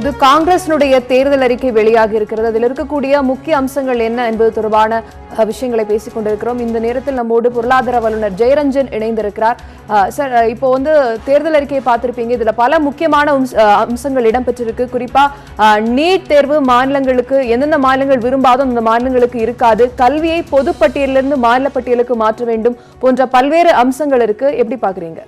தற்போது காங்கிரசினுடைய தேர்தல் அறிக்கை வெளியாகி இருக்கிறது. அதில் இருக்கக்கூடிய முக்கிய அம்சங்கள் என்ன என்பது தொடர்பான விஷயங்களை பேசிக் கொண்டிருக்கிறோம். இந்த நேரத்தில் நம்மோடு பொருளாதார வல்லுநர் ஜெயரஞ்சன் இணைந்திருக்கிறார். சார், இப்போ தேர்தல் அறிக்கையை பார்த்திருப்பீங்க. இதுல பல முக்கியமான அம்சங்கள் இடம்பெற்றிருக்கு. குறிப்பா நீட் தேர்வு மாநிலங்களுக்கு எந்தெந்த மாநிலங்கள் விரும்பாதோ அந்த மாநிலங்களுக்கு இருக்காது, கல்வியை பொதுப்பட்டியலிருந்து மாநில பட்டியலுக்கு மாற்ற வேண்டும் போன்ற பல்வேறு அம்சங்கள் இருக்கு. எப்படி பாக்குறீங்க?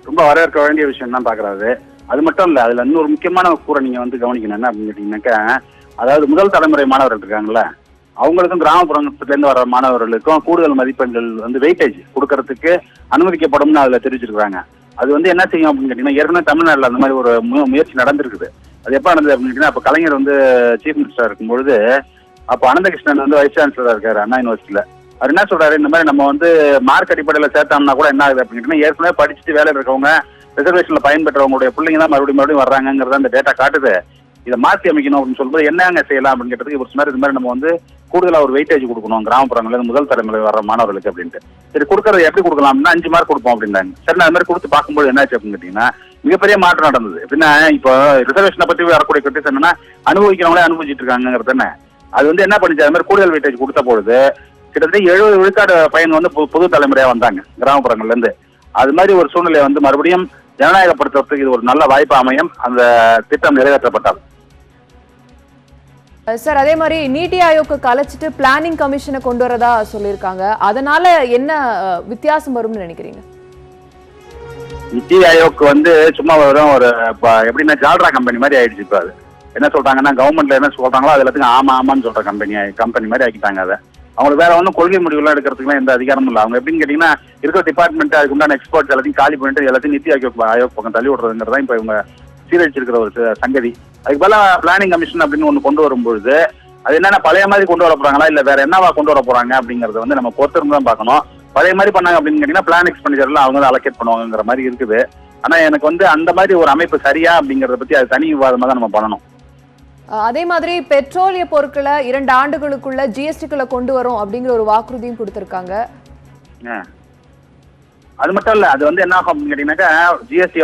ரொம்ப வரவேற்க வேண்டிய விஷயம் தான் பாக்குறாரு. அது மட்டும் இல்ல, அதுல இன்னொரு முக்கியமான கூற நீங்க கவனிக்கணும். என்ன அப்படின்னு கேட்டீங்கன்னாக்கா, அதாவது முதல் தலைமுறை மாணவர்கள் இருக்காங்கல்ல, அவங்களுக்கும் கிராமப்புறத்துல இருந்து வர மாணவர்களுக்கும் கூடுதல் மதிப்பெண்கள் வெயிட்டேஜ் கொடுக்கறதுக்கு அனுமதிக்கப்படும்னு அதுல தெரிவிச்சிருக்காங்க. அது என்ன செய்யும் அப்படின்னு கேட்டீங்கன்னா, ஏற்கனவே தமிழ்நாடுல அந்த மாதிரி ஒரு முயற்சி நடந்திருக்குது. அது எப்ப நடந்தது அப்படின்னு கேட்டீங்கன்னா, அப்ப கலைஞர் சீஃப் மினிஸ்டரா இருக்கும்பொழுது அப்போ அனந்தகிருஷ்ணன் வைஸ் சான்சலரா இருக்காரு அண்ணா யூனிவர்சிட்டியில. அவர் என்ன சொல்றாரு, இந்த மாதிரி நம்ம மார்க் அடிப்படையில சேர்த்தோம்னா கூட என்ன ஆகுது அப்படின்னு கேட்டீங்கன்னா, ஏற்கனவே படிச்சுட்டு வேலையில் இருக்கவங்க ரிசர்வேஷன்ல பயன்பெற்றவங்களுடைய பிள்ளைங்க தான் மறுபடியும் வர்றாங்கிறத அந்த டேட்டா காட்டுது. இதை மாற்றி அமைக்கணும் அப்படின்னு சொல்லும்போது என்னங்க செய்யலாம் அப்படின்னு கேட்டதுக்கு இவர் சொன்னார், இது மாதிரி நம்ம கூடுதலா ஒரு வெயிட்டேஜ் கொடுக்கணும் கிராமப்புறங்கள்ல முதல் தலைமுறை வர மாணவர்களுக்கு அப்படின்ட்டு. சரி, கொடுக்கறது எப்படி கொடுக்கலாம் அப்படின்னா 5 மார்க் கொடுப்போம் அப்படின்றாங்க. சரி, நான் அது மாதிரி கொடுத்து பார்க்கும்போது என்னாச்சு அப்படின்னு கேட்டீங்கன்னா, மிகப்பெரிய மாற்றம் நடந்தது. எப்படின்னா, இப்போ ரிசர்வேஷனை பற்றி வரக்கூடிய கிரிட்டிஸ் என்னன்னா, அனுபவிக்கிறவங்களே அனுபவிச்சுட்டு இருக்காங்கிறது என்ன. அது என்ன பண்ணிச்சு, அது மாதிரி கூடுதல் வெயிட்டேஜ் கொடுத்த பொழுது கிட்டத்தட்ட 70 விழுக்காடு பையன் புது தலைமுறையா வந்தாங்க கிராமப்புறங்கள்ல இருந்து. அது மாதிரி ஒரு சூழ்நிலை மறுபடியும் ஜனநாயகப்படுத்துறதுக்கு இது ஒரு நல்ல வாய்ப்பு அமையும். அந்த திட்டம் நிறைவேற்றப்பட்டால். சார், அதே மாதிரி நீத்தி ஆயோக்கு கலைச்சிட்டு பிளானிங் கமிஷனை கொண்டு வரதா சொல்லியிருக்காங்க. அதனால என்ன வித்தியாசம் வரும்னு நினைக்கிறீங்க? நீத்தி ஆயோக் சும்மா வரும் ஒரு எப்படின்னா ஜால்ரா கம்பெனி மாதிரி ஆயிடுச்சு. இப்போ அது என்ன சொல்றாங்கன்னா, கவர்மெண்ட்ல என்ன சொல்றாங்களோ அது எல்லாத்துக்கும் ஆமா ஆமான்னு சொல்ற கம்பெனி மாதிரி ஆக்கிட்டாங்க. அதை அவங்களுக்கு வேற கொள்கை முடிவுலாம் எடுக்கிறதுக்குலாம் எந்த அதிகாரமும் இல்லை. அவங்க எப்படின்னு கேட்டீங்கன்னா, இருக்கிற டிபார்ட்மெண்ட் அதுக்கு உண்டான எக்ஸ்பர்ட்ஸ் எல்லாத்தையும் காலி பண்ணிட்டு எல்லாத்தையும் நீத்தி ஆயோக் பக்கம் தள்ளி விடுறதுங்கிறதா இப்போ இவங்க சீரழிச்சிருக்கிற ஒரு சங்கதி. அதுக்கு பதிலா பிளானிங் கமிஷன் அப்படின்னு ஒன்று கொண்டு வரும்பொழுது அது என்னன்னா பழைய மாதிரி கொண்டு வர போறாங்களா இல்ல வேற என்னவா கொண்டு வர போறாங்க அப்படிங்கறத நம்ம பொறுத்திருந்து தான் பார்க்கணும். பழைய மாதிரி பண்ணாங்க அப்படின்னு கேட்டீங்கன்னா பிளான் எக்ஸ்பெண்டிச்சர்ல அவங்க அலோகேட் பண்ணுவாங்கிற மாதிரி இருக்குது. ஆனா எனக்கு அந்த மாதிரி ஒரு அமைப்பு சரியா அப்படிங்கறத பத்தி அது தனி விவாதமா தான் நம்ம பண்ணணும். அதே மாதிரி பெட்ரோலிய பொருட்களை 2 ஆண்டுகளுக்குள்ள ஜிஎஸ்டிக்குள்ள கொண்டு வரும் அப்படிங்கிற ஒரு வாக்குறுதியும் கொடுத்திருக்காங்க. அது மட்டும் இல்ல, அது என்ன ஆகும் அப்படின்னு கேட்டீங்கன்னாக்கா, ஜிஎஸ்டி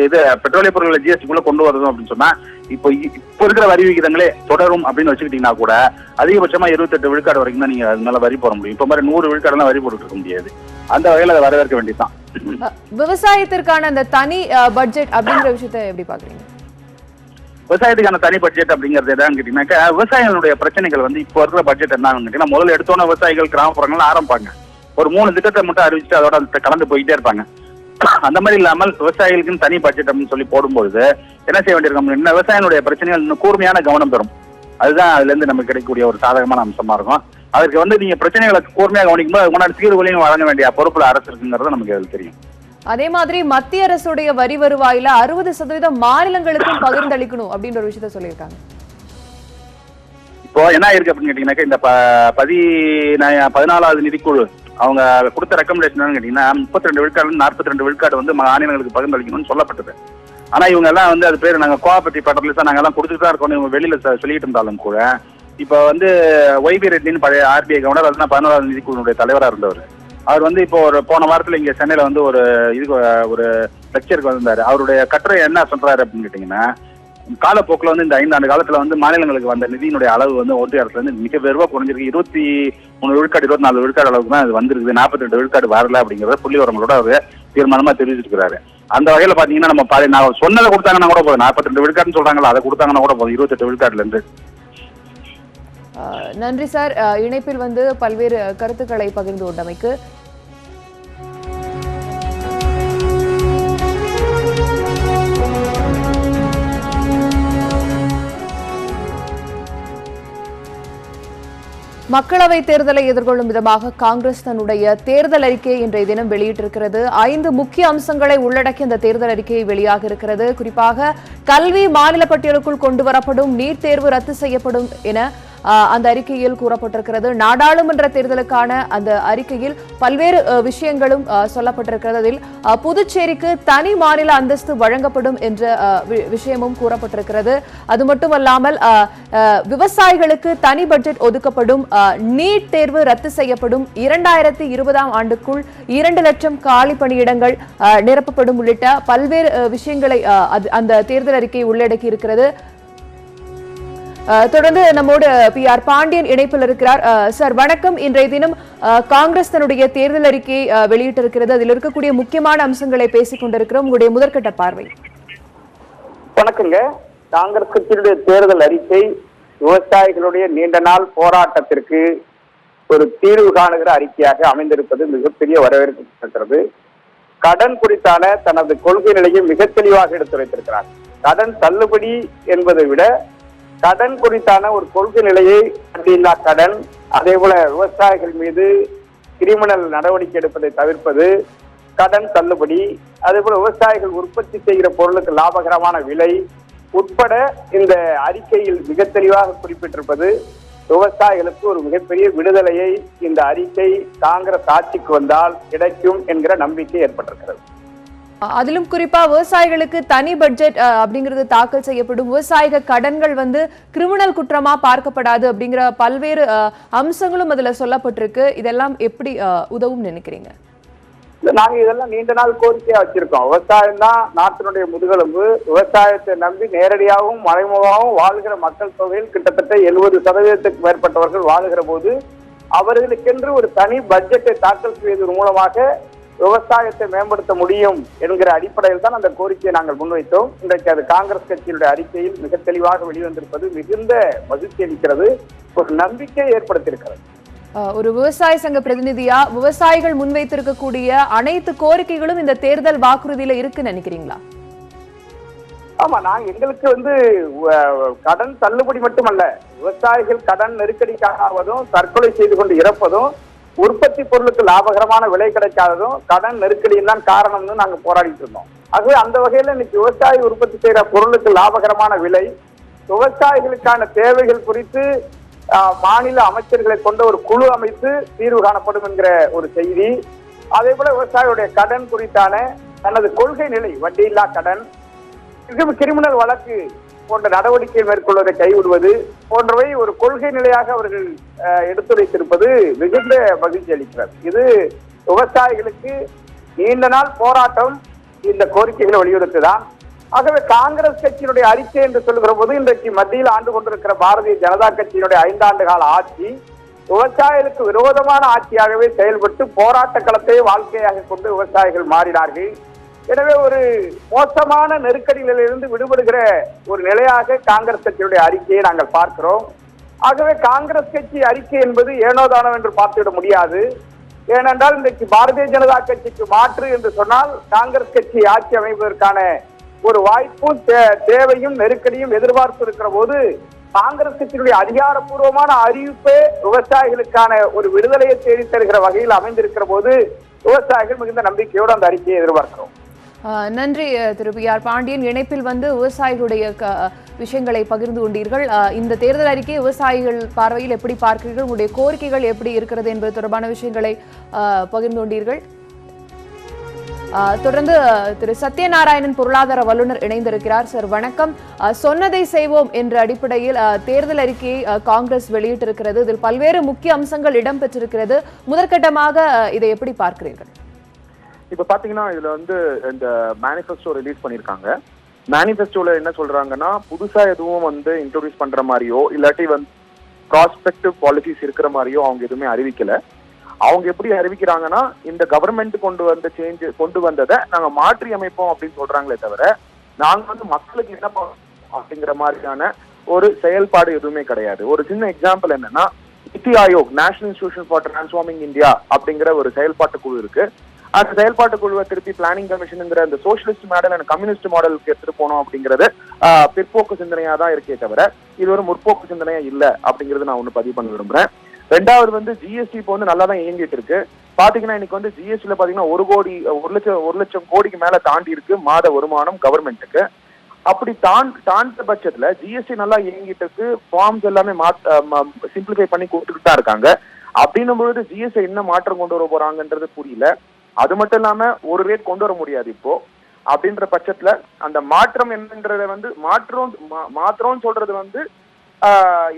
இது பெட்ரோலிய பொருட்களை ஜிஎஸ்டிக்குள்ள கொண்டு வரணும் அப்படின்னு சொன்னா இப்போ இருக்கிற வரி விகிதங்களே தொடரும் அப்படின்னு வச்சுக்கிட்டீங்கன்னா கூட அதிகபட்சமா 28 விழுக்காடு வரைக்கும் தான் நீங்க அது மேல வரி போட முடியும். இப்ப மாதிரி 100 விழுக்காடுலாம் வரி போட்டு இருக்க முடியாது. அந்த வகையில அதை வரவேற்க வேண்டியதுதான். விவசாயத்திற்கான அந்த தனி பட்ஜெட் அப்படிங்கிற விஷயத்தை எப்படி பாக்குறீங்க? விவசாயத்துக்கான தனி பட்ஜெட் அப்படிங்கிறது என்னன்னு கேட்டீங்கன்னாக்கா, விவசாயிகளுடைய பிரச்சனைகள் இப்போ இருக்கிற பட்ஜெட் என்னன்னு கேட்டீங்கன்னா, முதல்ல எடுத்தோன்னா விவசாயிகள் கிராமப்புறங்கள்ல ஆரம்பிப்பாங்க. ஒரு 3 திட்டத்தை மட்டும் அறிவிச்சுட்டு அதோட கடந்து போயிட்டே இருப்பாங்க. அந்த மாதிரி இல்லாமல் விவசாயிகளுக்குன்னு தனி பட்ஜெட் அப்படின்னு சொல்லி போடும்போது என்ன செய்ய வேண்டியிருக்கோம், விவசாயிகளுடைய பிரச்சனைகள் இன்னும் கூர்மையான கவனம் பெறும். அதுதான் அதுல இருந்து நமக்கு கிடைக்கக்கூடிய ஒரு சாதகமான அம்சமா இருக்கும். அதற்கு நீங்க பிரச்சனைகளை கூர்மையாக கவனிக்கும் போது உங்களோட தீர்வுகளையும் வழங்க வேண்டிய பொறுப்புல அரசு இருக்குங்கிறது நமக்கு அது தெரியும். அதே மாதிரி மத்திய அரசுடைய வரி வருவாயில 60% மாநிலங்களுக்கும் பகிர்ந்தளிக்கணும் அப்படின்ற ஒரு விஷயத்த சொல்லியிருக்காங்க. இப்போ என்ன இருக்கு அப்படின்னு கேட்டீங்கன்னாக்கா, இந்த 14வது நிதிக்குழு அவங்க கொடுத்த ரெக்கமெண்டேஷன் கேட்டீங்கன்னா 32 விழுக்காடு 42 விழுக்காடு மாநிலங்களுக்கு பகிர்ந்தளிக்கணும்னு சொல்லப்பட்டது. ஆனா இவங்க எல்லாம் அது பேர் நாங்க கோஆபரேட்டிவ் ஃபெடரலிஸ்டா நாங்க எல்லாம் கொடுத்துட்டு தான் இருக்கோம் இவங்க வெளியில சொல்லிட்டு இருந்தாலும் கூட, இப்போ ஒய்பி ரெட்டின்னு பழைய ஆர்பிஐ கவர்னர், அதுதான் 14வது நிதிக்குழுடைய தலைவராக இருந்தவர். அவர் இப்போ ஒரு போன வாரத்துல இங்க சென்னையில ஒரு லெக்சருக்கு வந்திருந்தாரு. அவருடைய கட்டுரை என்ன சொல்றாரு அப்படின்னு கேட்டீங்கன்னா, காலப்போக்கில் இந்த 5 ஆண்டு காலத்துல மாநிலங்களுக்கு வந்த நிதியினுடைய அளவு ஒன்றிய அரசுல இருந்து மிக வெறுவா குறைஞ்சிருக்கு. 23 விழுக்காடு 24 விழுக்காடு அளவுக்கு தான் அது வந்திருக்குது. 42 விழுக்காடு வரல அப்படிங்கறத புள்ளி விவரங்களோட அவர் தீர்மானமா தெரிவிச்சிருக்கிறாரு. அந்த வகையில பாத்தீங்கன்னா நம்ம நான் சொன்னதை கொடுத்தாங்கன்னா கூட போதும். 42 விழுக்காடுன்னு சொல்றாங்களா, அதை கொடுத்தாங்கன்னா கூட போதும் 28 விழுக்காடுல இருந்து. நன்றி சார், இணைப்பில் பல்வேறு கருத்துக்களை பகிர்ந்து கொண்டமைக்கு. மக்களவை தேர்தலை எதிர்கொள்ளும் விதமாக காங்கிரஸ் தன்னுடைய தேர்தல் அறிக்கையை இன்றைய தினம் வெளியிட்டிருக்கிறது. 5 முக்கிய அம்சங்களை உள்ளடக்கிய அந்த தேர்தல் அறிக்கையை வெளியாக இருக்கிறது. குறிப்பாக கல்வி மாநில பட்டியலுக்குள் கொண்டு வரப்படும், நீட் தேர்வு ரத்து செய்யப்படும் என அந்த அறிக்கையில் கூறப்பட்டிருக்கிறது. நாடாளுமன்ற தேர்தலுக்கான அந்த அறிக்கையில் பல்வேறு விஷயங்களும் சொல்லப்பட்டிருக்கிறது. அதில் புதுச்சேரிக்கு தனி மாநில அந்தஸ்து வழங்கப்படும் என்ற விஷயமும் கூறப்பட்டிருக்கிறது. அது மட்டுமல்லாமல் விவசாயிகளுக்கு தனி பட்ஜெட் ஒதுக்கப்படும், நீட் தேர்வு ரத்து செய்யப்படும், 2020ஆம் ஆண்டுக்குள் 2 லட்சம் காலி பணியிடங்கள் நிரப்பப்படும் உள்ளிட்ட பல்வேறு விஷயங்களை அந்த தேர்தல் அறிக்கை உள்ளடக்கி இருக்கிறது. தொடர்ந்து நம்மோடு PR பாண்டியன் இணைப்பில் இருக்கிறார். சார் வணக்கம். இன்றைய தினம் காங்கிரஸ் தன்னுடைய தேர்தல் அறிக்கையை வெளியிட்டிருக்கிறது. அதில் இருக்கக்கூடிய முக்கியமான அம்சங்களை பேசிக் கொண்டிருக்கிறோம். உங்களுடைய முதற்கட்ட பார்வை. வணக்கங்க. காங்கிரஸ் கட்சியினுடைய தேர்தல் அறிக்கை விவசாயிகளுடைய நீண்ட நாள் போராட்டத்திற்கு ஒரு தீர்வு காணுகிற அறிக்கையாக அமைந்திருப்பது மிகப்பெரிய வரவேற்கப்படுகிறது. கடன் குறித்தான தனது கொள்கை நிலையை மிக தெளிவாக எடுத்துரைத்திருக்கிறார். கடன் தள்ளுபடி என்பதை விட கடன் குறித்தான ஒரு கொள்கை நிலையை, வட்டியில்லா கடன், அதே போல விவசாயிகள் மீது கிரிமினல் நடவடிக்கை எடுப்பதை தவிர்ப்பது, கடன் தள்ளுபடி, அதே போல விவசாயிகள் உற்பத்தி செய்கிற பொருளுக்கு லாபகரமான விலை உட்பட இந்த அறிக்கையில் மிக தெளிவாக குறிப்பிட்டிருப்பது விவசாயிகளுக்கு ஒரு மிகப்பெரிய விடுதலையை இந்த அறிக்கை காங்கிரஸ் ஆட்சிக்கு வந்தால் கிடைக்கும் என்கிற நம்பிக்கை ஏற்பட்டிருக்கிறது. அதிலும் குறிப்பா விவசாயிகளுக்கு தனி பட்ஜெட் அப்படிங்கிறது தாக்கல் செய்யப்படும், விவசாயிக கடன்கள் கிரிமினல் குற்றமா பார்க்கப்படாது அப்படிங்கிற பல்வேறு அம்சங்களும் அதுல சொல்லப்பட்டிருக்கு. இதெல்லாம் எப்படி உதவும் நினைக்கிறீங்க? நாங்க இதெல்லாம் நீண்ட நாள் கோரிக்கையா வச்சிருக்கோம். விவசாயம் தான் நாட்டினுடைய முதுகெலும்பு. விவசாயத்தை நம்பி நேரடியாகவும் மறைமுகமாகவும் வாழ்கிற மக்கள் தொகையில் கிட்டத்தட்ட 70% மேற்பட்டவர்கள் வாழுகிற போது அவர்களுக்கென்று ஒரு தனி பட்ஜெட்டை தாக்கல் செய்வதன் மூலமாக விவசாயத்தை மேம்படுத்த முடியும் என்கிற அடிப்படையில் தான் அந்த கோரிக்கையை நாங்கள் முன்வைத்தோம். இன்றைக்கு அது காங்கிரஸ் கட்சியினுடைய அறிக்கையில் மிக தெளிவாக வெளிவந்திருப்பது மிகுந்த மகிழ்ச்சி அளிக்கிறது, ஒரு நம்பிக்கையை ஏற்படுத்தியிருக்கிறது. ஒரு விவசாய சங்க பிரதிநிதியா விவசாயிகள் முன்வைத்திருக்கக்கூடிய அனைத்து கோரிக்கைகளும் இந்த தேர்தல் வாக்குறுதியில இருக்குன்னு நினைக்கிறீங்களா? ஆமா, நாங்க எங்களுக்கு கடன் தள்ளுபடி மட்டுமல்ல, விவசாயிகள் கடன் நெருக்கடிக்காவதும், தற்கொலை செய்து கொண்டு இறப்பதும், உற்பத்தி பொருளுக்கு லாபகரமான விலை கிடைக்காததும் கடன் நெருக்கடியும் தான் காரணம்னு நாங்க போராடிட்டு இருந்தோம். ஆகவே அந்த வகையில இன்னைக்கு விவசாயி உற்பத்தி செய்யற பொருளுக்கு லாபகரமான விலை, விவசாயிகளுக்கான தேவைகள் குறித்து மாநில அமைச்சர்களை கொண்ட ஒரு குழு அமைத்து தீர்வு காணப்படும் என்கிற ஒரு செய்தி, அதே போல விவசாயியுடைய கடன் குறித்தான தனது கொள்கை நிலை, வட்டியில்லா கடன், கிரிமினல் வழக்கு போன்ற நடவடிக்கை மேற்கொள்வதை கைவிடுவது போன்றவை ஒரு கொள்கை நிலையாக அவர்கள் எடுத்துரைத்திருப்பது மிகுந்த மகிழ்ச்சி அளிக்கிறது. இது விவசாயிகளுக்கு நீண்ட நாள் போராட்டம் இந்த கோரிக்கைகளை வலியுறுத்துதான். ஆகவே காங்கிரஸ் கட்சியினுடைய அறிக்கை என்று சொல்லுகிற போது இன்றைக்கு மத்தியில் ஆண்டு கொண்டிருக்கிற பாரதிய ஜனதா கட்சியினுடைய 5 ஆண்டு கால ஆட்சி விவசாயிகளுக்கு விரோதமான ஆட்சியாகவே செயல்பட்டு போராட்ட களத்தை வாழ்க்கையாக கொண்டு விவசாயிகள் மாறினார்கள். எனவே ஒரு மோசமான நெருக்கடிகளிலிருந்து விடுபடுகிற ஒரு நிலையாக காங்கிரஸ் கட்சியுடைய அறிக்கையை நாங்கள் பார்க்கிறோம். ஆகவே காங்கிரஸ் கட்சி அறிக்கை என்பது ஏனோதானோ என்று பார்த்துவிட முடியாது. ஏனென்றால் இன்றைக்கு பாரதிய ஜனதா கட்சிக்கு மாற்று என்று சொன்னால் காங்கிரஸ் கட்சி ஆட்சி அமைப்பதற்கான ஒரு வாய்ப்பும் தேவையும் நெருக்கடியும் எதிர்பார்ப்பு இருக்கிற போது காங்கிரஸ் கட்சியினுடைய அதிகாரப்பூர்வமான அறிவிப்பே விவசாயிகளுக்கான ஒரு விடுதலையை தேடி தருகிற வகையில் அமைந்திருக்கிற போது விவசாயிகள் மிகுந்த நம்பிக்கையோடு அந்த அறிக்கையை எதிர்பார்க்கிறோம். நன்றி திரு PR பாண்டியன். இணைப்பில் விவசாயிகளுடைய விஷயங்களை பகிர்ந்து கொண்டீர்கள். இந்த தேர்தல் அறிக்கையை விவசாயிகள் பார்வையில் எப்படி பார்க்கிறீர்கள், உங்களுடைய கோரிக்கைகள் எப்படி இருக்கிறது என்பது தொடர்பான விஷயங்களை பகிர்ந்து கொண்டீர்கள். தொடர்ந்து திரு சத்யநாராயணன் பொருளாதார வல்லுநர் இணைந்திருக்கிறார். சார் வணக்கம். சொன்னதை செய்வோம் என்ற அடிப்படையில் தேர்தல் அறிக்கையை காங்கிரஸ் வெளியிட்டிருக்கிறது. இதில் பல்வேறு முக்கிய அம்சங்கள் இடம்பெற்றிருக்கிறது. முதற்கட்டமாக இதை எப்படி பார்க்கிறீர்கள்? இப்ப பாத்தீங்கன்னா இதுல இந்த மேனிஃபெஸ்டோ ரிலீஸ் பண்ணிருக்காங்க. மேனிஃபெஸ்டோல என்ன சொல்றாங்கன்னா, புதுசா எதுவும் இன்ட்ரோடியூஸ் பண்ற மாதிரியோ இல்லாட்டி ப்ராஸ்பெக்டிவ் பாலிசிஸ் இருக்கிற மாதிரியோ அவங்க எதுவுமே அறிவிக்கல. அவங்க எப்படி அறிவிக்கிறாங்கன்னா, இந்த கவர்மெண்ட் கொண்டு வந்ததை நாங்க மாற்றி அமைப்போம் அப்படின்னு சொல்றாங்களே தவிர நாங்க மக்களுக்கு என்ன அப்படிங்கிற மாதிரியான ஒரு செயல்பாடு எதுவுமே கிடையாது. ஒரு சின்ன எக்ஸாம்பிள் என்னன்னா, நிதி Aayog, national institution for transforming India அப்படிங்கிற ஒரு செயல்பாட்டு குழு இருக்கு. அந்த செயல்பாட்டு குழுவை திருப்பி பிளானிங் கமிஷனுங்கிற அந்த சோசியலிஸ்ட் மாடல் அண்ட் கம்யூனிஸ்ட் மாடலுக்கு எடுத்துட்டு போனோம் அப்படிங்கிறது பிற்போக்கு சிந்தனையா தான் இருக்கே தவிர இது ஒரு முற்போக்கு சிந்தனையா இல்ல அப்படிங்கிறது நான் ஒண்ணு பதிவு பண்ண விரும்புறேன். ரெண்டாவது ஜிஎஸ்டி இப்போ நல்லா தான் இயங்கிட்டு இருக்கு. பாத்தீங்கன்னா இன்னைக்கு ஜிஎஸ்டில பாத்தீங்கன்னா 1 லட்சம் கோடிக்கு மேல தாண்டி இருக்கு மாத வருமானம் கவர்மெண்ட்டுக்கு. அப்படி தாண்ட பட்சத்துல ஜிஎஸ்டி நல்லா இயங்கிட்டு இருக்கு, ஃபார்ம்ஸ் எல்லாமே சிம்பிளிஃபை பண்ணி கொடுத்துட்டு தான் இருக்காங்க. அப்படின்னும் பொழுது ஜிஎஸ்டி என்ன மாற்றம் கொண்டு வர போறாங்கன்றது புரியல. அது மட்டும் இல்லாம ஒரு ரேட் கொண்டு வர முடியாது இப்போ. அப்படின்ற பட்சத்துல அந்த மாற்றம் என்னன்றத வந்து மாற்றம் சொல்றது வந்து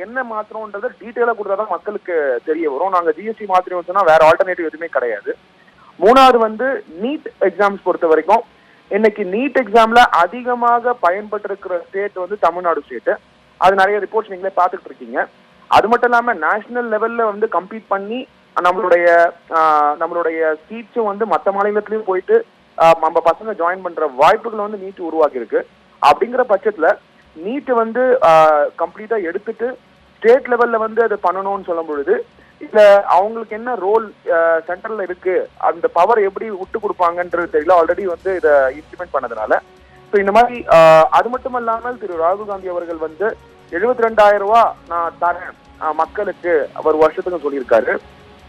என்ன மாற்றம்ன்றது டீட்டெயிலா கொடுத்தாதான் மக்களுக்கு தெரிய வரும். நாங்க ஜிஎஸ்டி மாத்திரம் சொன்னா வேற ஆல்டர்னேட்டிவ் எதுவுமே கிடையாது. மூணாவது வந்து நீட் எக்ஸாம்ஸ் பொறுத்த வரைக்கும் இன்னைக்கு நீட் எக்ஸாம்ல அதிகமாக பயன்பட்டு இருக்கிற ஸ்டேட் வந்து தமிழ்நாடு ஸ்டேட். அது நிறைய ரிப்போர்ட்ஸ் நீங்களே பார்த்துட்டு இருக்கீங்க. அது மட்டும் இல்லாம நேஷனல் லெவல்ல வந்து கம்பீட் பண்ணி நம்மளுடைய சீட்ஸும் வந்து மற்ற மாநிலத்திலயும் போயிட்டு நம்ம பசங்க ஜாயின் பண்ற வாய்ப்புகள் வந்து நீட் உருவாக்கி இருக்கு. அப்படிங்கிற பட்சத்துல நீட் வந்து கம்ப்ளீட்டா எடுத்துட்டு ஸ்டேட் லெவல்ல வந்து அதை பண்ணணும்னு சொல்லும் பொழுது இல்ல அவங்களுக்கு என்ன ரோல் சென்ட்ரல்ல இருக்கு, அந்த பவர் எப்படி விட்டு கொடுப்பாங்கன்றது தெரியல. ஆல்ரெடி வந்து இதை இம்ப்ளிமெண்ட் பண்ணதுனால ஸோ இந்த மாதிரி அது மட்டும் இல்லாமல் திரு ராகுல் காந்தி அவர்கள் வந்து 72,000 ரூபாய் நான் தரேன் மக்களுக்கு அவர் வருஷத்துக்கு சொல்லியிருக்காரு.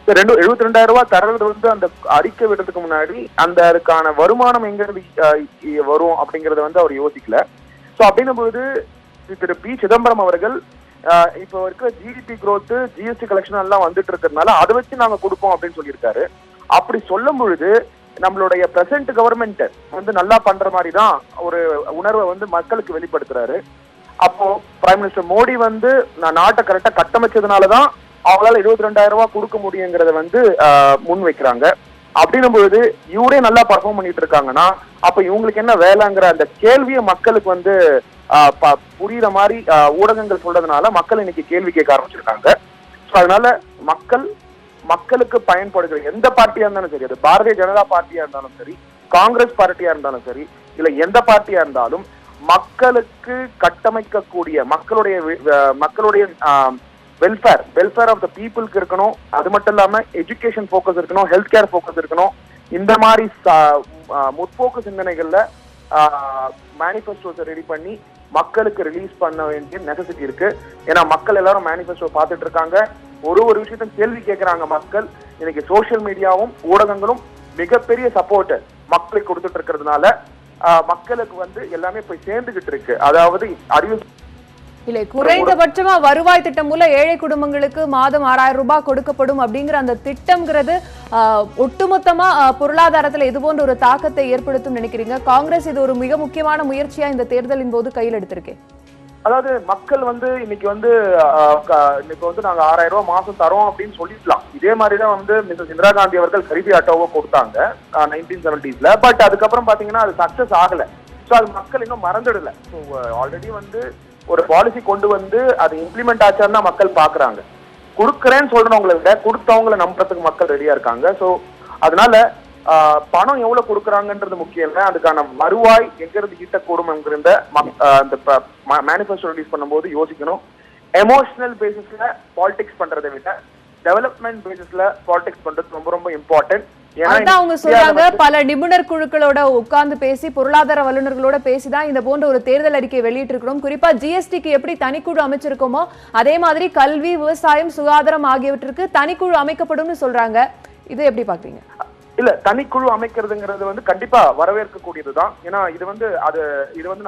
72,000 ரூபாய் தர்றது வந்து அந்த அறிக்கை விடுறதுக்கு முன்னாடி அதுக்கான வருமானம் எங்கிருந்து வரும் அப்படிங்கறத வந்து அவர் யோசிக்கல. ஸோ அப்படின்னும் பொழுது திரு பி சிதம்பரம் அவர்கள் இப்போ இருக்கிற ஜிடிபி growth, ஜிஎஸ்டி கலெக்ஷன் எல்லாம் வந்துட்டு இருக்கிறதுனால அதை வச்சு நாங்க கொடுப்போம் அப்படின்னு சொல்லியிருக்காரு. அப்படி சொல்லும் பொழுது நம்மளுடைய பிரசன்ட் கவர்மெண்ட் வந்து நல்லா பண்ற மாதிரி தான் ஒரு உணர்வை வந்து மக்களுக்கு வெளிப்படுத்துறாரு. அப்போ பிரைம் மினிஸ்டர் மோடி வந்து நாட்டை கரெக்டா கட்டமைச்சதுனாலதான் அவங்களால 72,000 ரூபாய் கொடுக்க முடியுங்கிறத வந்து முன் வைக்கிறாங்க. அப்படின்னும் பொழுது இவரே நல்லா பர்ஃபார்ம் பண்ணிட்டு இருக்காங்கன்னா அப்ப இவங்களுக்கு என்ன வேலைங்கிற அந்த கேள்வியை மக்களுக்கு வந்து புரியுற மாதிரி ஊடகங்கள் சொல்றதுனால மக்கள் இன்னைக்கு கேள்வி கேட்க ஆரம்பிச்சிருக்காங்க. ஸோ அதனால மக்களுக்கு பயன்படுகிற எந்த பார்ட்டியா இருந்தாலும் சரி, அது பாரதிய ஜனதா பார்ட்டியா இருந்தாலும் சரி, காங்கிரஸ் பார்ட்டியா இருந்தாலும் சரி, இல்ல எந்த பார்ட்டியா இருந்தாலும் மக்களுக்கு கட்டமைக்கக்கூடிய மக்களுடைய வெல்ஃபேர் ஆஃப் த பீப்புளுக்கு இருக்கணும். அது மட்டும் இல்லாம எஜுகேஷன் போக்கஸ் இருக்கணும், ஹெல்த் கேர் போக்கஸ் இருக்கணும். இந்த மாதிரி முற்போக்கு சிந்தனைகள்ல மேனிஃபெஸ்டோஸை ரெடி பண்ணி மக்களுக்கு ரிலீஸ் பண்ண வேண்டிய நெசசிட்டி இருக்கு. ஏன்னா மக்கள் எல்லாரும் மேனிஃபெஸ்டோ பார்த்துட்டு இருக்காங்க, ஒரு விஷயத்தையும் கேள்வி கேட்கிறாங்க மக்கள். இன்னைக்கு சோசியல் மீடியாவும் ஊடகங்களும் மிகப்பெரிய சப்போர்ட் மக்களுக்கு கொடுத்துட்டு இருக்கிறதுனால மக்களுக்கு வந்து எல்லாமே போய் சேர்ந்துகிட்டு இருக்கு. அதாவது இல்லை, குறைந்தபட்சமா வருவாய் திட்டம் மூலம் ஏழை குடும்பங்களுக்கு மாதம் 6,000 ரூபாய் கொடுக்கப்படும் அப்படிங்கிற அந்த திட்டம்ங்கிறது ஒட்டுமொத்தமா பொருளாதாரத்துல இது போன்ற ஒரு தாக்கத்தை ஏற்படுத்தும் நினைக்கிறீங்க? காங்கிரஸ் இது ஒரு மிக முக்கியமான முயற்சியா இந்த தேர்தலின் போது கையில் எடுத்திருக்கேன். அதாவது மக்கள் வந்து இன்னைக்கு வந்து நாங்க 6,000 ரூபாய் மாசம் தரோம் அப்படின்னு சொல்லிக்கலாம். இதே மாதிரிதான் வந்து மிஸ்ஸஸ் இந்திரா காந்தி அவர்கள் கரிபி ஆட்டோவை கொடுத்தாங்க 1970s. பட் அதுக்கப்புறம் பாத்தீங்கன்னா அது சக்சஸ் ஆகல. ஸோ அது மக்கள் இன்னும் மறந்துடல. ஸோ ஆல்ரெடி வந்து ஒரு பாலிசி கொண்டு வந்து அது இம்ப்ளிமெண்ட் ஆச்சாருன்னா மக்கள் பாக்குறாங்க. கொடுக்குறேன்னு சொல்றவங்களை விட கொடுத்தவங்களை நம்புறதுக்கு மக்கள் ரெடியா இருக்காங்க. ஸோ அதனால பணம் எவ்வளவு கொடுக்குறாங்கன்றது முக்கியம் இல்லை, அதுக்கான வருவாய் எங்கிருந்து ஈட்டக்கூடும் என்கிற அந்த மேனிஃபெஸ்டோ ரிலீஸ் பண்ணும்போது யோசிக்கணும். எமோஷனல் பேசிஸ்ல பாலிடிக்ஸ் பண்றதை விட டெவலப்மெண்ட் பேசிஸ்ல பாலிடிக்ஸ் பண்றது ரொம்ப ரொம்ப இம்பார்ட்டன்ட். அவங்க சொல்றாங்க, பல நிபுணர் குழுக்களோட உட்கார்ந்து பேசி பொருளாதார வல்லுநர்களோட பேசிதான் இந்த போன்ற ஒரு தேர்தல் அறிக்கை வெளியிட்டு இருக்கிறோம். குறிப்பா ஜிஎஸ்டிக்கு எப்படி தனிக்குழு அமைச்சிருக்கோமோ அதே மாதிரி கல்வி, விவசாயம், சுகாதாரம் ஆகியவற்றிற்கு தனிக்குழு அமைக்கப்படும் சொல்றாங்க. இது எப்படி பாக்குறீங்க? இல்ல, தனிக்குழு அமைக்கிறதுங்கிறது வந்து கண்டிப்பா வரவேற்கக்கூடியதுதான். ஏன்னா இது வந்து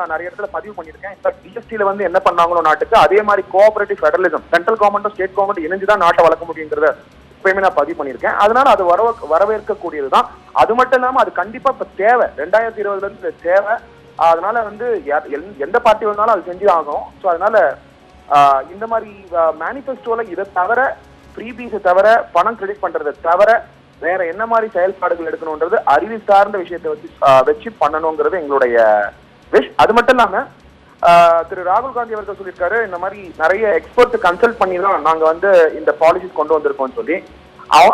நான் நிறைய இடத்துல பதிவு பண்ணிருக்கேன். இப்ப ஜிஎஸ்டில வந்து என்ன பண்ணாங்களோ நாட்டுக்கு அதே மாதிரி கோஆபரேட்டிவ் ஃபெடரலிசம், சென்ட்ரல் கவர்மெண்ட்டும் ஸ்டேட் கவர்மெண்ட் இணைஞ்சுதான் நாட்டை வளர்க்க முடியுங்கிறத எப்பயுமே நான் பதிவு பண்ணிருக்கேன். அதனால அது வரவேற்கக்கூடியதுதான். அது மட்டும் இல்லாம அது கண்டிப்பா இப்ப தேவை, 2020 இருந்து தேவை. அதனால வந்து எந்த பார்ட்டி வந்தாலும் அது செஞ்சு ஆகும். ஸோ அதனால இந்த மாதிரி மேனிஃபெஸ்டோல இதை தவிர, ஃப்ரீபீஸை தவிர, பணம் கிரெடிட் பண்றதை தவிர வேற என்ன மாதிரி செயல்பாடுகள் எடுக்கணும்ன்றது அறிவு சார்ந்த விஷயத்தை வச்சு பண்ணணுங்கிறது எங்களுடைய விஷ். அது மட்டும் இல்லாம திரு ராகுல் காந்தி அவர்கள் சொல்லியிருக்காரு, இந்த மாதிரி நிறைய எக்ஸ்பர்ட்ஸ் கன்சல்ட் பண்ணி தான் நாங்க வந்து இந்த பாலிசிஸ் கொண்டு வந்திருக்கோம்னு சொல்லி.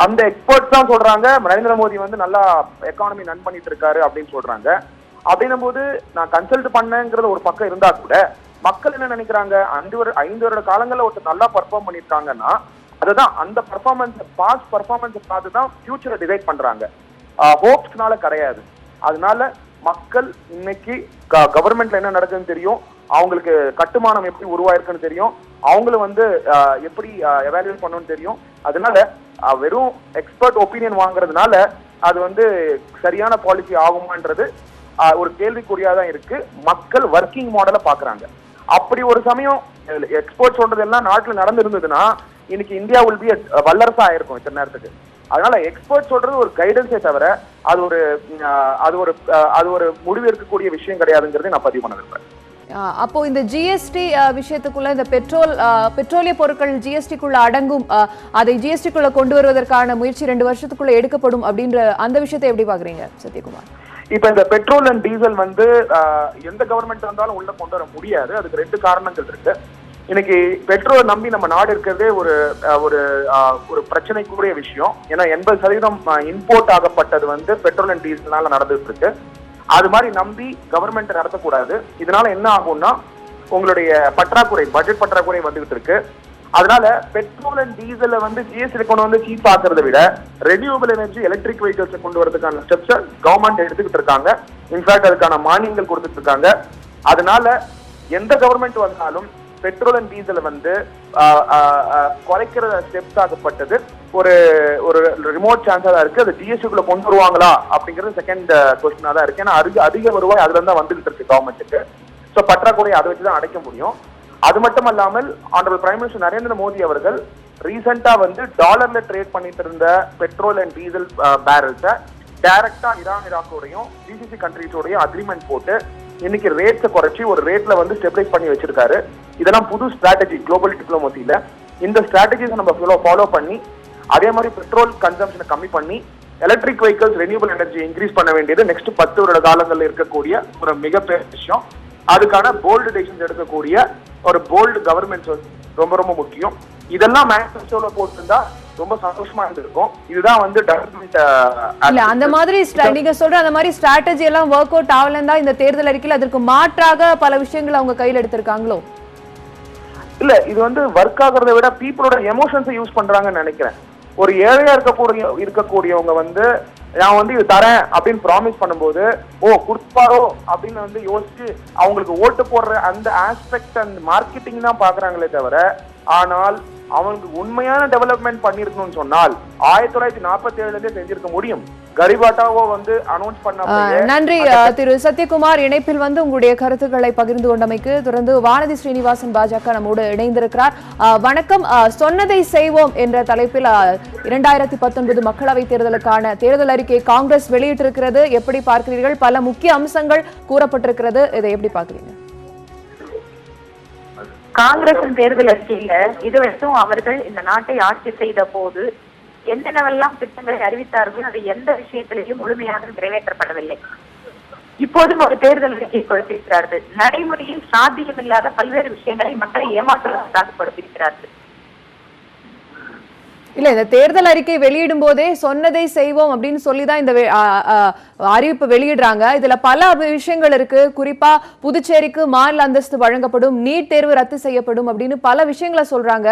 அந்த எக்ஸ்பர்ட்ஸ் தான் சொல்றாங்க நரேந்திர மோடி வந்து நல்லா எக்கானமி ரன் பண்ணிட்டு இருக்காரு அப்படின்னு சொல்றாங்க. அப்படின்னும் போது நான் கன்சல்ட் பண்ணேங்கிறது ஒரு பக்கம் இருந்தா கூட மக்கள் என்ன நினைக்கிறாங்க, 5 வருட காலங்கள்ல ஒருத்தர் நல்லா பர்ஃபார்ம் பண்ணிருக்காங்கன்னா அதுதான் அந்த பாஸ்ட் பர்ஃபார்மன்ஸ் பார்த்து தான் ஃபியூச்சரை டிசைட் பண்றாங்க, ஹோப்ஸ்னால கிடையாது. அதனால மக்கள் இன்னைக்கு கவர்மெண்ட்ல என்ன நடக்குதுன்னு தெரியும், அவங்களுக்கு கட்டுமானம் எப்படி உருவாயிருக்குன்னு தெரியும், அவங்களும் வந்து எப்படி எவாலுவேட் பண்ணணும்னு தெரியும். அதனால வெறும் எக்ஸ்பர்ட் ஒப்பீனியன் வாங்குறதுனால அது வந்து சரியான பாலிசி ஆகுமான்றது ஒரு கேள்விக்குறியாதான் இருக்கு. மக்கள் ஒர்க்கிங் மாடலை பாக்குறாங்க. அப்படி ஒரு சமயம் எக்ஸ்போர்ட் சொல்றது எல்லாம் நாட்டுல நடந்திருந்ததுன்னா இன்னைக்கு இந்தியா will be வல்லரசா ஆயிருக்கும் இத்தனை நேரத்துக்கு. அதனால எக்ஸ்போர்ட் சொல்றது ஒரு கைடன்ஸே தவிர அது ஒரு முடிவு இருக்கக்கூடிய விஷயம் கிடையாதுங்கிறதை நான் பதிவு பண்ண விரும்புறேன். அப்போ இந்த ஜிஎஸ்டி விஷயத்துக்குள்ள இந்த பெட்ரோலிய பொருட்கள் ஜிஎஸ்டிக்குள்ள அடங்கும், அதை ஜிஎஸ்டிக்குள்ள கொண்டு வருவதற்கான முயற்சி 2 வருஷத்துக்குள்ள எடுக்கப்படும் அப்படின்ற அந்த விஷயத்தை எப்படி பாக்குறீங்க சத்யகுமார்? இப்ப இந்த பெட்ரோல் அண்ட் டீசல் எந்த கவர்மெண்ட் வந்தாலும் உள்ள கொண்டு வர முடியாது. அதுக்கு 2 காரணங்கள் இருக்கு. இன்னைக்கு பெட்ரோல் நம்பி நம்ம நாடு இருக்கிறதே ஒரு ஒரு பிரச்சனைக்குரிய விஷயம். ஏன்னா 80% இம்போர்ட் ஆகப்பட்டது பெட்ரோல் அண்ட் டீசல்னால நடந்துட்டு இருக்கு. அது மாதிரி நம்பி கவர்மெண்ட் நடத்தக்கூடாது. இதனால என்ன ஆகும்னா உங்களுடைய பற்றாக்குறை, பட்ஜெட் பற்றாக்குறை வந்துகிட்டு இருக்கு. அதனால பெட்ரோல் அண்ட் டீசலை ஜிஎஸ்டி கொண்டு சீப் ஆக்குறதை விட ரெனியூவபிள் எனர்ஜி எலக்ட்ரிக் வெஹிக்கிள்ஸ் கொண்டு வரதுக்கான ஸ்டெப்ஸ் கவர்மெண்ட் எடுத்துக்கிட்டு இருக்காங்க. இன்ஃபேக்ட் அதுக்கான மானியங்கள் கொடுத்துட்டு இருக்காங்க. அதனால எந்த கவர்மெண்ட் வந்தாலும் பெட்ரோல் அண்ட் டீசலை குறைக்கிற ஸ்டெப்ஸ் ஆகப்பட்டது ஒரு ரிமோட் சான்ஸா தான் இருக்கு. அது ஜிஎஸ்டிக்குள்ள கொண்டு வருவாங்களா அப்படிங்கிறது செகண்ட் கொஸ்டினா தான் இருக்கு. ஏன்னா அதிக வருவாய் அதுல இருந்தா வந்துகிட்டு இருக்கு கவர்மெண்ட்டுக்கு. ஸோ பற்றாக்குறை அதை வச்சுதான் அடைக்க முடியும். அது மட்டும் இல்லாமல் honourable prime minister Narendra Modi அவர்கள் ரீசெண்டா டாலர்ல ட்ரேட் பண்ணிட்டு இருந்த பெட்ரோல் அண்ட் டீசல் பேரல்ஸை டைரக்டா ஈராக்கோடையும் ஜிசிசி கண்ட்ரிஸோடையும் அக்ரிமெண்ட் போட்டு இன்னைக்கு ரேட்ஸை குறைச்சி ஒரு ரேட்ல ஸ்டெபிலைஸ் பண்ணி வச்சிருக்காரு. இதெல்லாம் புது ஸ்ட்ராட்டஜி குளோபல் டிப்ளமசியில. இந்த ஸ்ட்ராட்டஜிஸ் நம்ம ஃபாலோ பண்ணி அதே மாதிரி பெட்ரோல் கன்சம்ஷனை கம்மி பண்ணி electric vehicles renewable energy increase பண்ண வேண்டியது நெக்ஸ்ட் 10 வருட காலங்களில் இருக்கக்கூடிய ஒரு மிகப்பெரிய விஷயம். அதுக்கான போல்டு டிசிஷன்ஸ் எடுக்கக்கூடிய ஒரு போல்டு கவர்மெண்ட் ரொம்ப ரொம்ப முக்கியம். இதெல்லாம் மேனிஃபெஸ்டோல போட்டிருந்தா ரொம்ப சந்தோஷமா இருந்திருக்கும். இதுதான் டெவலப்மெண்ட் இல்ல அந்த மாதிரி நீங்க சொல்ற அந்த மாதிரி ஸ்ட்ராட்டஜி எல்லாம் ஒர்க் அவுட் ஆகலன்னா இந்த தேர்தல் அறிக்கையில் அதற்கு மாற்றாக பல விஷயங்கள் அவங்க கையில் எடுத்திருக்காங்களோ? இல்ல இது ஒர்க் ஆகுறதை விட பீப்புளோட எமோஷன்ஸை யூஸ் பண்றாங்கன்னு நினைக்கிறேன். ஒரு ஏழையா இருக்கக்கூடியவங்க நான் இது தரேன் அப்படின்னு ப்ராமிஸ் பண்ணும்போது கொடுப்பாரோ அப்படின்னு யோசிச்சு அவங்களுக்கு ஓட்டு போடுற அந்த ஆஸ்பெக்ட் அந்த மார்க்கெட்டிங் தான் பாக்குறாங்களே தவிர, ஆனால் அவங்களுக்கு உண்மையான டெவலப்மெண்ட் பண்ணிருக்கணும்னு சொன்னால் 1947 செஞ்சிருக்க முடியும். கரிபாட்டாவோ அனௌன்ஸ் பண்ண. நன்றி திரு சத்யகுமார். இணைப்பில் உங்களுடைய கருத்துக்களை பகிர்ந்து கொண்டமைக்கு. தொடர்ந்து வானதி ஸ்ரீனிவாசன் பாஜக நம்மோடு இணைந்திருக்கிறார். வணக்கம். சொன்னதை செய்வோம் என்ற தலைப்பில் 2019 மக்களவை தேர்தலுக்கான தேர்தல் அறிக்கை காங்கிரஸ் வெளியிட்டிருக்கிறது. எப்படி பார்க்கிறீர்கள்? பல முக்கிய அம்சங்கள் கூறப்பட்டிருக்கிறது. இதை எப்படி பார்க்கிறீங்க? காங்கிரசின் தேர்தல் அறிக்கையில இதுவரைக்கும் அவர்கள் இந்த நாட்டை ஆட்சி செய்த போது என்னென்னவெல்லாம் திட்டங்களை அறிவித்தார்கள் அது எந்த விஷயத்திலையும் முழுமையாக நிறைவேற்றப்படவில்லை. இப்போதும் ஒரு தேர்தல் அறிக்கையை கொடுத்திருக்கிறார்கள். நடைமுறையில் சாத்தியமில்லாத பல்வேறு விஷயங்களை மக்களை ஏமாற்றுவதற்காக கொடுத்திருக்கிறார்கள். இல்ல இந்த தேர்தல் அறிக்கை வெளியிடும் போதே சொன்னதை செய்வோம் அப்படின்னு சொல்லிதான் இந்த அறிவிப்பு வெளியிடுறாங்க. இதுல பல விஷயங்கள் இருக்கு. குறிப்பா புதுச்சேரிக்கு மாநில அந்தஸ்து வழங்கப்படும், நீட் தேர்வு ரத்து செய்யப்படும் அப்படின்னு பல விஷயங்களை சொல்றாங்க.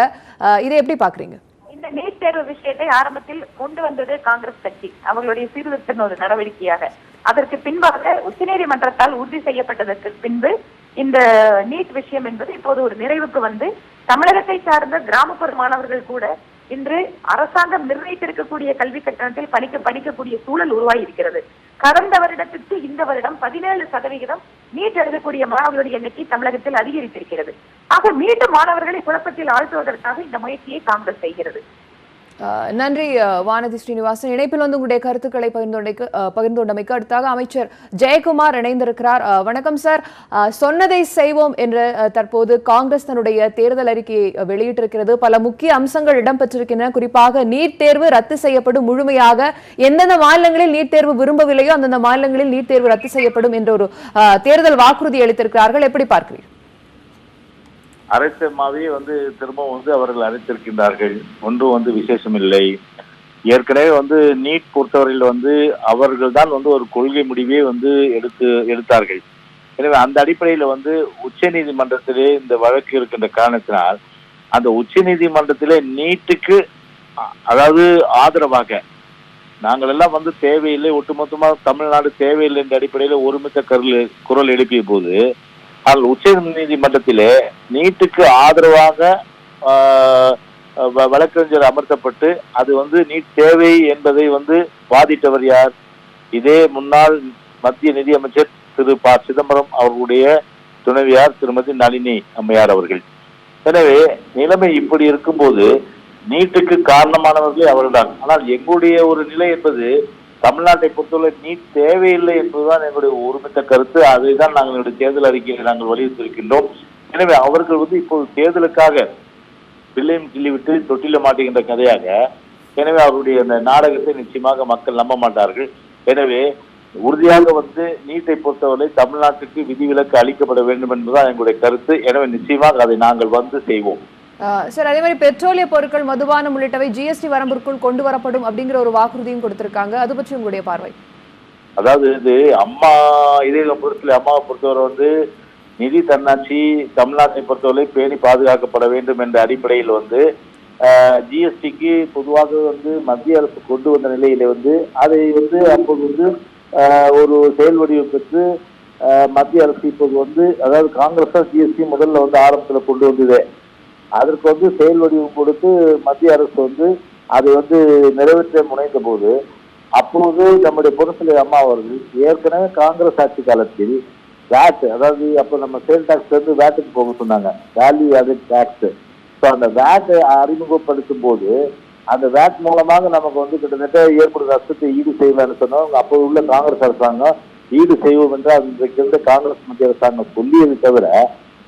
இதை எப்படி பாக்குறீங்க? இந்த நீட் தேர்வு விஷயத்தை ஆரம்பத்தில் கொண்டு வந்தது காங்கிரஸ் கட்சி அவங்களுடைய சீர்திருத்த ஒரு நடவடிக்கையாக. அதற்கு பின்பாக உச்சநீதிமன்றத்தால் உறுதி செய்யப்பட்டதற்கு பின்பு இந்த நீட் விஷயம் என்பது இப்போது ஒரு நிறைவுக்கு தமிழகத்தை சார்ந்த கிராமப்புற மாணவர்கள் கூட இன்று அரசாங்கம் நிர்ணயித்திருக்கக்கூடிய கல்வி கட்டணத்தில் படிக்கக்கூடிய சூழல் உருவாகி இருக்கிறது. கடந்த வருடத்திற்கு இந்த வருடம் 17% நீட் எழுதக்கூடிய மாணவர்களுடைய எண்ணிக்கை தமிழகத்தில் அதிகரித்திருக்கிறது. ஆக மீண்டும் மாணவர்களை குழப்பத்தில் ஆழ்த்துவதற்காக இந்த முயற்சியை காங்கிரஸ் செய்கிறது. நன்றி வானதி ஸ்ரீனிவாசன். இணைப்பில் உங்களுடைய கருத்துக்களை பகிர்ந்தோண்டமைக்கு. அடுத்தாக அமைச்சர் ஜெயக்குமார் இணைந்திருக்கிறார். வணக்கம் சார். சொன்னதை செய்வோம் என்ற தற்போது காங்கிரஸ் தன்னுடைய தேர்தல் அறிக்கையை வெளியிட்டிருக்கிறது. பல முக்கிய அம்சங்கள் இடம்பெற்றிருக்கின்றன. குறிப்பாக நீட் தேர்வு ரத்து செய்யப்படும் முழுமையாக. எந்தெந்த மாநிலங்களில் நீட் தேர்வு விரும்பவில்லையோ அந்தந்த மாநிலங்களில் நீட் தேர்வு ரத்து செய்யப்படும் என்ற ஒரு தேர்தல் வாக்குறுதி அளித்திருக்கிறார்கள். எப்படி பார்க்கிறீர்கள்? அரசமாவே திரும்ப அவர்கள் அறிவித்திருக்கின்றார்கள். ஒன்றும் விசேஷம் இல்லை. ஏற்கனவே நீட் பொறுத்தவரையில் அவர்கள் தான் ஒரு கொள்கை முடிவே எடுத்தார்கள். எனவே அந்த அடிப்படையில் உச்ச நீதிமன்றத்திலே இந்த வழக்கு இருக்கின்ற காரணத்தினால் அந்த உச்ச நீதிமன்றத்திலே நீட்டுக்கு அதாவது ஆதரவாக நாங்கள் எல்லாம் தேவையில்லை, ஒட்டுமொத்தமாக தமிழ்நாடு தேவையில்லை என்ற அடிப்படையில் ஒருமித்த குரல் எழுப்பிய போது உச்ச நீதிமன்றத்திலே நீட்டுக்கு ஆதரவாக வழக்கறிஞர் அமர்த்தப்பட்டு அது நீட் தேவை என்பதை வாதிட்டவர் யார்? இதே முன்னாள் மத்திய நிதியமைச்சர் திரு ப சிதம்பரம் அவர்களுடைய துணைவியார் திருமதி நளினி அம்மையார் அவர்கள். எனவே நிலைமை இப்படி இருக்கும்போது நீட்டுக்கு காரணமானவர்களே அவர்கள்தான். ஆனால் எங்களுடைய ஒரு நிலை என்பது தமிழ்நாட்டை பொறுத்தவரை நீட் தேவையில்லை என்பதுதான் எங்களுடைய ஒருமித்த கருத்து. அதைதான் நாங்களுடைய தேர்தல் அறிக்கையை நாங்கள் வலியுறுத்தியிருக்கின்றோம். எனவே அவர்கள் இப்போது தேர்தலுக்காக பிள்ளையும் கிள்ளிவிட்டு தொட்டில மாட்டுகின்ற கதையாக, எனவே அவருடைய அந்த நாடகத்தை நிச்சயமாக மக்கள் நம்ப மாட்டார்கள். எனவே உறுதியாக நீட்டை பொறுத்தவரை தமிழ்நாட்டுக்கு விதிவிலக்கு அளிக்கப்பட வேண்டும் என்பதுதான் எங்களுடைய கருத்து. எனவே நிச்சயமாக அதை நாங்கள் செய்வோம். சார், அதே மாதிரி பெட்ரோலிய பொருட்கள், மதுபானம் உள்ளிட்டவை ஜிஎஸ்டி வரம்பிற்குள் கொண்டு வரப்படும் அப்படிங்கிற ஒரு வாக்குறுதியும் கொடுத்திருக்காங்க. அது பற்றி உங்களுடைய பார்வை? அதாவது இது அம்மாவை பொறுத்தவரை நிதி தன்னாட்சி தமிழ்நாட்டை பொறுத்தவரை பேணி பாதுகாக்கப்பட வேண்டும் என்ற அடிப்படையில் ஜிஎஸ்டிக்கு பொதுவாக மத்திய அரசு கொண்டு வந்த நிலையில அதை அப்போது ஒரு செயல் வடிவம் பெற்று மத்திய அரசு இப்போது அதாவது காங்கிரஸ் ஜிஎஸ்டி முதல்ல ஆரம்பத்துல கொண்டு வந்தது. அதற்கு செயல் வடிவம் கொடுத்து மத்திய அரசு அதை நிறைவேற்ற முனைந்த போது அப்போது நம்முடைய பொருட்களை அம்மா அவர்கள் ஏற்கனவே காங்கிரஸ் ஆட்சி காலத்தில் வேட், அதாவது அப்போ நம்ம சேல் டாக்ஸ் வேட்டுக்கு போக சொன்னாங்க, வேல்யூ ஆடட் டாக்ஸ். ஸோ அந்த வேட்டை அறிமுகப்படுத்தும் போது அந்த வேட் மூலமாக நமக்கு கிட்டத்தட்ட ஏற்படும் நஷ்டத்தை ஈடு செய்யலாம்னு சொன்னோம். அப்போ உள்ள காங்கிரஸ் அரசாங்கம் ஈடு செய்வோம் என்று அன்றைக்கு காங்கிரஸ் மத்திய அரசாங்கம் சொல்லியது தவிர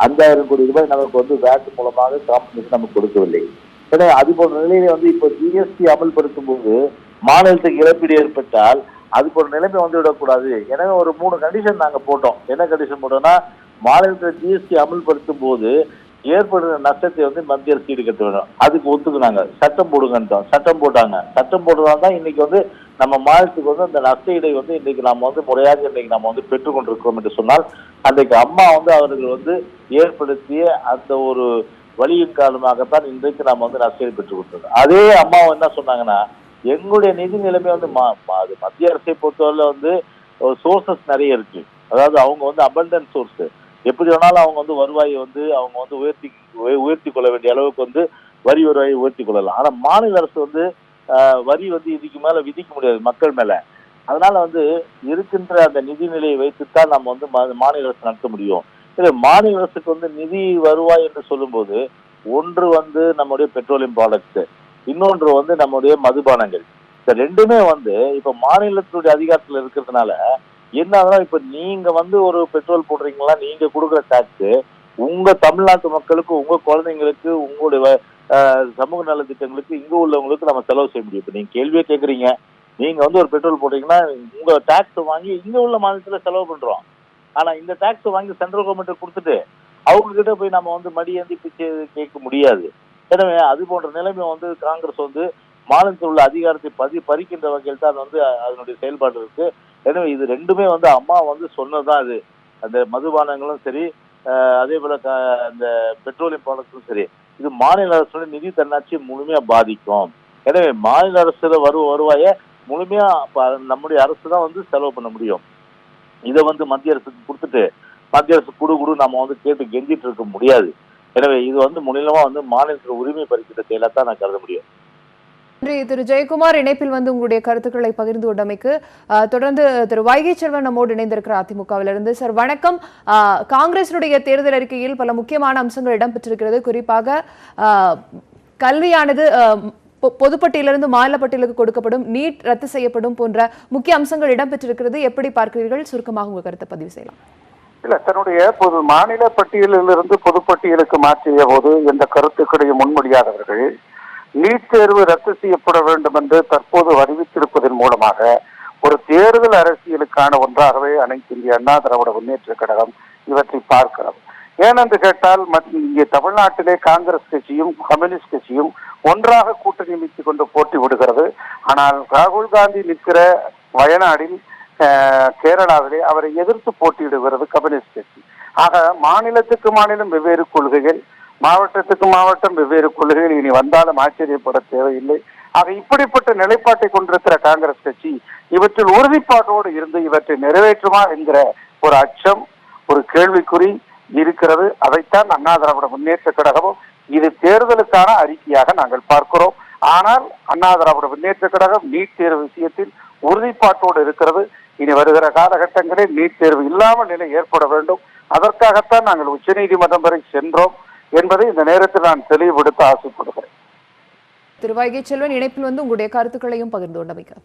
5000 கோடி ரூபாய் நமக்கு வேட் மூலமாக காம்பன்சேஷன் நமக்கு கொடுக்கவில்லை. எனவே அது போன்ற நிலையில இப்போ ஜிஎஸ்டி அமல்படுத்தும் போது மாநிலத்துக்கு இழப்பீடு ஏற்பட்டால் அது போன்ற நிலைமை விடக்கூடாது. எனவே ஒரு 3 கண்டிஷன் நாங்க போட்டோம். என்ன கண்டிஷன் போட்டோம்னா, மாநிலத்தில் ஜிஎஸ்டி அமல்படுத்தும் போது ஏற்படுற நஷ்டத்தை மத்திய அரசு ஈடுகட்ட வேண்டும். அதுக்கு ஒத்துக்குனாங்க, சட்டம் போடுங்கன்றோம். சட்டம் போட்டாங்க. சட்டம் போடுறதால தான் இன்னைக்கு நம்ம மாநிலத்துக்கு அந்த நஷ்ட ஈடை இன்னைக்கு நாம முறையாக இன்னைக்கு நாம பெற்றுக் கொண்டிருக்கிறோம் என்று சொன்னால், அன்றைக்கு அம்மா அவர்கள் ஏற்படுத்திய அந்த ஒரு வழியின் காரணமாகத்தான் இன்றைக்கு நாம நஷ்ட ஈடு பெற்றுக் கொடுத்தோம். அதே அம்மா என்ன சொன்னாங்கன்னா, எங்களுடைய நிதி நிலைமை மத்திய அரசை பொறுத்தவரை சோர்சஸ் நிறைய இருக்கு. அதாவது அவங்க அபண்டன்ட் சோர்ஸ், எப்படி வேணாலும் அவங்க வருவாயை அவங்க உயர்த்தி கொள்ள வேண்டிய அளவுக்கு வரி வருவாயை உயர்த்தி கொள்ளலாம். ஆனா மாநில அரசு வரி இதுக்கு மேல விதிக்க முடியாது மக்கள் மேல. அதனால இருக்கின்ற அந்த நிதி நிலையை வைத்துத்தான் நம்ம மாநில அரசு நடத்த முடியும். மாநில அரசுக்கு நிதி வருவாய் என்று சொல்லும் போது ஒன்று நம்முடைய பெட்ரோலியம் ப்ராடக்ட்ஸ், இன்னொன்று நம்முடைய மதுபானங்கள். இந்த ரெண்டுமே இப்ப மாநிலத்துடைய அதிகாரத்துல இருக்கிறதுனால என்ன ஆகுதுன்னா, இப்ப நீங்க ஒரு பெட்ரோல் போடுறீங்களா, நீங்க கொடுக்குற டாக்ஸ் உங்க தமிழ்நாட்டு மக்களுக்கு, உங்க குழந்தைங்களுக்கு, உங்களுடைய சமூக நல திட்டங்களுக்கு இங்க உள்ளவங்களுக்கு நம்ம செலவு செய்ய முடியும். இப்ப நீங்க கேள்வியே கேட்குறீங்க, நீங்க ஒரு பெட்ரோல் போடுறீங்கன்னா உங்க டாக்ஸ் வாங்கி இங்க உள்ள மாநிலத்துல செலவு பண்றோம். ஆனா இந்த டாக்ஸ் வாங்கி சென்ட்ரல் கவர்மெண்ட் கொடுத்துட்டு அவங்க கிட்ட போய் நம்ம மடியேந்தி பிச்சை கேட்க முடியாது. எனவே அது போன்ற நிலைமை காங்கிரஸ் மாநிலத்தில் உள்ள அதிகாரத்தை பறிக்கின்ற வகையில் தான் அதனுடைய செயல்பாடு இருக்கு. எனவே இது ரெண்டுமே அம்மா சொன்னதுதான். அது அந்த மதுபானங்களும் சரி, அதே போல அந்த பெட்ரோலியம் ப்ராடக்ட்ஸும் சரி, இது மாநில அரசுடைய நிதி தன்னாட்சியை முழுமையா பாதிக்கும். எனவே மாநில அரசுல வருவாய முழுமையா நம்முடைய அரசு தான் செலவு பண்ண முடியும். இதை மத்திய அரசுக்கு கொடுத்துட்டு மத்திய அரசு குடு நம்ம கேட்டு கெஞ்சிட்டு இருக்க முடியாது. எனவே இது முன்னிலமா மாநிலத்தில் உரிமை பறிக்கிற செயலா தான் நான் கருத முடியும். நன்றி திரு ஜெயக்குமார், இணைப்பில் உங்களுடைய கருத்துக்களை பகிர்ந்து கொண்டமைக்கு. தொடர்ந்து திரு வைகை செல்வன் நம்மோடு இணைந்திருக்கிறார் அதிமுகவிலிருந்து. சார் வணக்கம். காங்கிரசினுடைய தேர்தல் அறிக்கையில் பல முக்கியமான அம்சங்கள் இடம்பெற்றிருக்கிறது. குறிப்பாக கல்வியானது பொதுப்பட்டியலிருந்து மாநில பட்டியலுக்கு கொடுக்கப்படும், நீட் ரத்து செய்யப்படும் போன்ற முக்கிய அம்சங்கள் இடம்பெற்றிருக்கிறது. எப்படி பார்க்கிறீர்கள்? சுருக்கமாக உங்கள் கருத்தை பதிவு செய்யலாம். இல்ல, தன்னுடைய மாநில பட்டியலிலிருந்து பொதுப்பட்டியலுக்கு மாற்றிய போது எந்த கருத்துக்களையும் முன்மொழியாதவர்கள் நீட் தேர்வு ரத்து செய்யப்பட வேண்டும் என்று தற்போது அறிவித்திருப்பதன் மூலமாக ஒரு தேர்தல் அரசியலுக்கான ஒன்றாகவே அனைத்து இந்திய அண்ணா திராவிட முன்னேற்ற கழகம் இவற்றை பார்க்கிறது. ஏனென்று கேட்டால் இங்கே தமிழ்நாட்டிலே காங்கிரஸ் கட்சியும் கம்யூனிஸ்ட் கட்சியும் ஒன்றாக கூட்டணி அமைத்துக் கொண்டு போட்டி விடுகிறது. ஆனால் ராகுல் காந்தி நிற்கிற வயநாடில், கேரளாவிலே அவரை எதிர்த்து போட்டியிடுகிறது கம்யூனிஸ்ட் கட்சி. ஆக மாநிலத்துக்கு மாநிலம் வெவ்வேறு கொள்கைகள், மாவட்டத்துக்கு மாவட்டம் வெவ்வேறு கொள்கைகள் இனி வந்தாலும் ஆச்சரியப்பட தேவையில்லை. ஆக இப்படிப்பட்ட நிலைப்பாட்டை கொண்டிருக்கிற காங்கிரஸ் கட்சி இவற்றில் உறுதிப்பாட்டோடு இருந்து இவற்றை நிறைவேற்றுமா என்கிற ஒரு அச்சம், ஒரு கேள்விக்குறி இருக்கிறது. அதைத்தான் அண்ணா திராவிட முன்னேற்ற கழகமும் இது தேர்தலுக்கான அறிக்கையாக நாங்கள் பார்க்கிறோம். ஆனால் அண்ணா திராவிட முன்னேற்ற கழகம் நீட் தேர்வு விஷயத்தில் உறுதிப்பாட்டோடு இருக்கிறது. இனி வருகிற காலகட்டங்களில் நீட் தேர்வு இல்லாமல் நிலை ஏற்பட வேண்டும். அதற்காகத்தான் நாங்கள் உச்சநீதிமன்றம் வரை சென்றோம் என்பதை இந்த நேரத்தில் நான் தெளிவுபடுத்த ஆசைப்படுகிறேன். திரு வைகை செல்வன் இணைப்பில் வந்து உங்களுடைய கருத்துக்களையும் பகிர்ந்து கொண்டமைக்கு